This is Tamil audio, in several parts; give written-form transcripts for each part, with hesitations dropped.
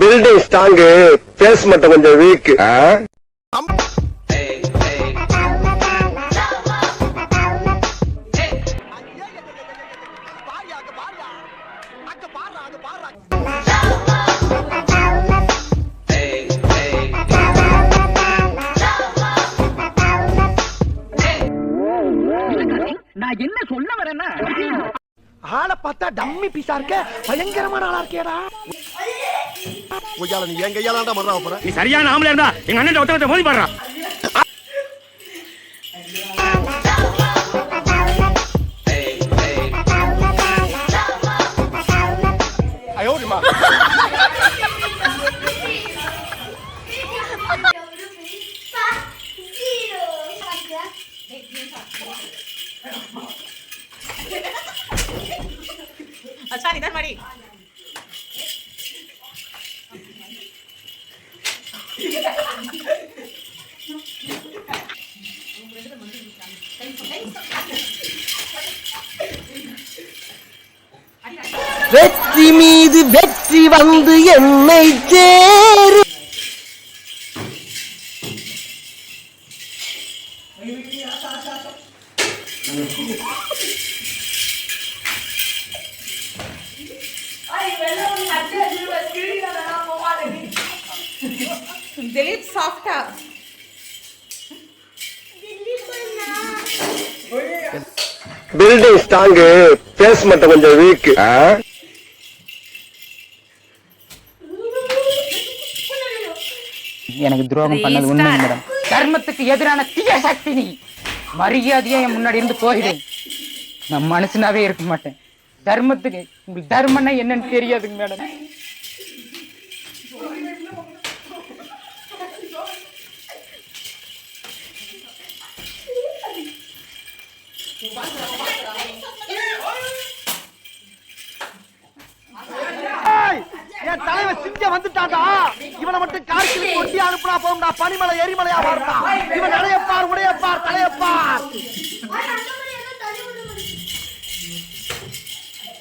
பில்டிங் ஸ்ட்ராங், பேஸ் மட்டும் கொஞ்சம் வீக். நான் என்ன சொல்ல வரேன்னா, ஆளை பார்த்தா டம்மி பீஸா இருக்க, பயங்கரமான ஆளா இருக்கேடா. நீ என் கையாலாண்டா மறா போற. நீ சரியான ஆம்பளை இருந்தா எங்க அண்ணன் ஒருத்தவங்க மோதி பாடுறான். अच्छा इधर मरी வெற்றி மீது வெற்றி வந்து என்னை சேரும். दिलीप सॉफ्ट है பில்டிங் ஸ்ட்ராங், பேஸ் மட்டும் கொஞ்சம் வீக். எனக்கு துரோகம் பண்ணது உண்மை மேடம். தர்மத்துக்கு எதிரான தீய சக்தி நீ. மரியாதையா என் முன்னாடி இருந்து போயிடு. நான் மனுஷனாவே இருக்க மாட்டேன். தர்மத்துக்கு உங்களுக்கு தர்மம்னா என்னன்னு தெரியாதுங்க மேடம். என் தலைவன் சிங்க வந்துட்டான்டா. இவனை மட்டும் கார்கில் கொட்டி அனுப்புனா போகும்டா. பனிமலை எரிமலையா மாறுடா. இவன் நடையப்பார், உடையப்பார், தலையப்பார்.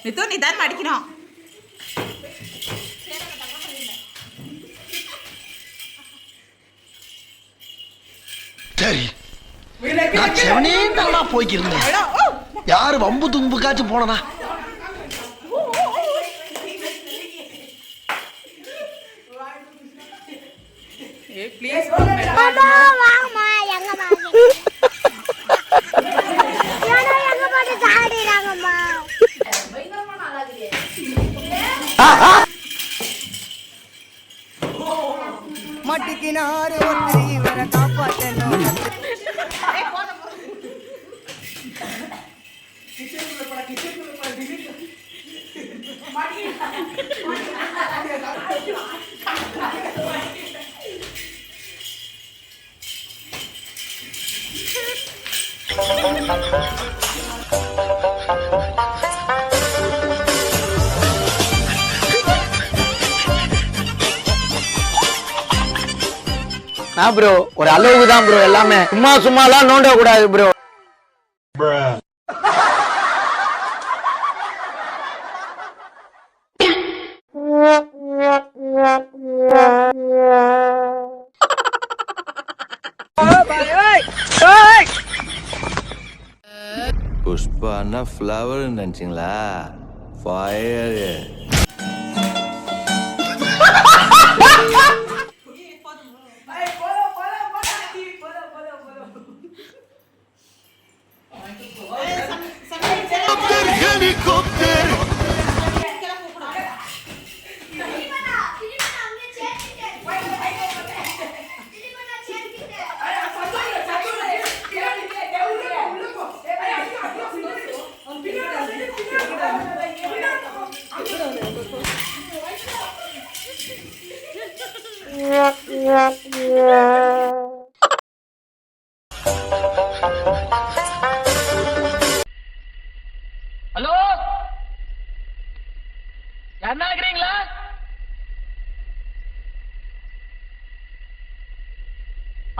நித்து நீ தான் அடிக்கணும். சரி, நான் செவனே நல்லா போய்க்கிருந்தேன். யாரு வம்பு தும்புக்காச்சும் போனனா? प्लीज வாமா எங்க பாரு யாரோ எங்க பாரு சாடிறாங்கம்மா பயங்கரமா நாளாகுதே மட்டிக்கினாரு ஒருத்தர் இவரை காப்பாத்தணும். ப்ரோ ஒரு அளவுக்கு தான் ப்ரோ எல்லாமே. சும்மா சும்மாலாம் நோண்ட கூடாது ப்ரோ. புஷ்பானா ஃப்ளவர் நினைச்சிங்களா? ஃபயர். ஹலோ, யாருன்னா இருக்கிறீங்களா?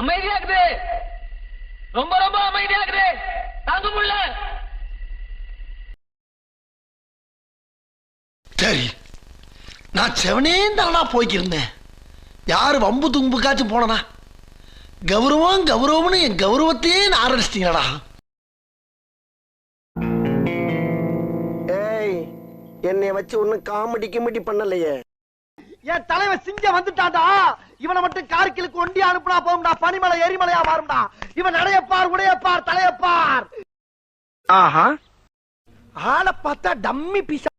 அமைதியா இருக்குது, ரொம்ப ரொம்ப அமைதியா இருக்குது, தாங்க முடியல. சரி, நான் செவனேந்தானா போய்க்கிருந்தேன். யாரு வம்பு தும்புக்காச்சும் போனனா? கௌரவம் கௌரவம்னு என் கௌரவத்தையே ஆரம்பிச்சிட்டீங்களா? ஏய், என்னைய வச்சு ஒன்னும் காமெடி கிமெடி பண்ணலையே. என் தலைவன் சிங்கம் வந்துட்டான்டா. இவனை மட்டும் கார்கிலுக்கு ஒண்டி அனுப்புனா போகும்டா. பனிமலை எரிமலையா மாறும்டா. இவன் நடையப்பார், உடையப்பார், தலையப்பார். ஆஹா, ஆளை பார்த்தா டம்மி பீஸா